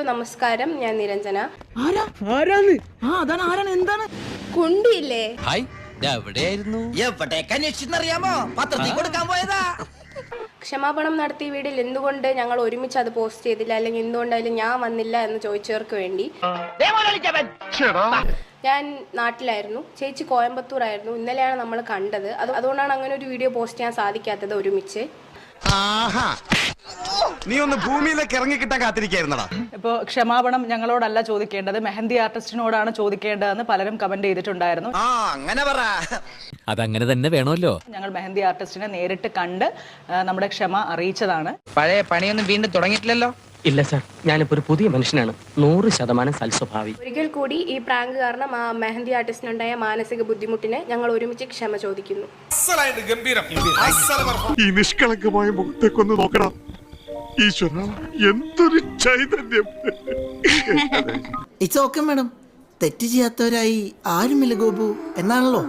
നമസ്കാരം, ഞാൻ നിരഞ്ജന. എന്താണ് കുണ്ടിയില്ലേ? ക്ഷമാപണം നടത്തിയ വീഡിയോയിൽ എന്തുകൊണ്ട് ഞങ്ങൾ ഒരുമിച്ച് അത് പോസ്റ്റ് ചെയ്തില്ല, അല്ലെങ്കിൽ എന്തുകൊണ്ടായാലും ഞാൻ വന്നില്ല എന്ന് ചോദിച്ചവർക്ക് വേണ്ടി. ഞാൻ നാട്ടിലായിരുന്നു, ചേച്ചി കോയമ്പത്തൂർ ആയിരുന്നു. ഇന്നലെയാണ് നമ്മൾ കണ്ടത്. അതുകൊണ്ടാണ് അങ്ങനെ ഒരു വീഡിയോ പോസ്റ്റ് ചെയ്യാൻ സാധിക്കാത്തത് ഒരുമിച്ച്. നീ ഒന്ന് ഭൂമിയിലേക്ക് ഇറങ്ങിക്കിട്ടാൻ കാത്തിരിക്കായിരുന്നടാ. ഇപ്പോ ക്ഷമാപണം ഞങ്ങളോടല്ല ചോദിക്കേണ്ടത്, മെഹന്തി ആർട്ടിസ്റ്റിനോടാണ് ചോദിക്കേണ്ടതെന്ന് പലരും കമന്റ് ചെയ്തിട്ടുണ്ടായിരുന്നു. അതങ്ങനെ തന്നെ വേണമല്ലോ. ഞങ്ങൾ മെഹന്തി ആർട്ടിസ്റ്റിനെ നേരിട്ട് കണ്ട് നമ്മുടെ ക്ഷമ അറിയിച്ചതാണ്. പഴയ പണിയൊന്നും വീണ്ടും തുടങ്ങിയിട്ടില്ലല്ലോ? ഇല്ല സാർ, ഞാനിപ്പോ ഒരു പുതിയ മനുഷ്യനാണ്, 100% സൽസ്വഭാവി. ഒരിക്കൽ കൂടി ഈ പ്രാങ്ക് കാരണം ആ മെഹന്തി ആർട്ടിസ്റ്റിനുണ്ടായ മാനസിക ബുദ്ധിമുട്ടിന് ഞങ്ങൾ ഒരുമിച്ച് ക്ഷമ ചോദിക്കുന്നു. ഈ നിഷ്കളങ്കമായ മുഖത്തേക്കൊന്ന് നോക്കണം. ഈശ്വര, എന്തൊരു ചൈതന്യം. ഇറ്റ്സ് ഓക്കെ മാഡം, തെറ്റ് ചെയ്യാത്തവരായി ആരുമില്ല ഗോപു എന്നാണല്ലോ.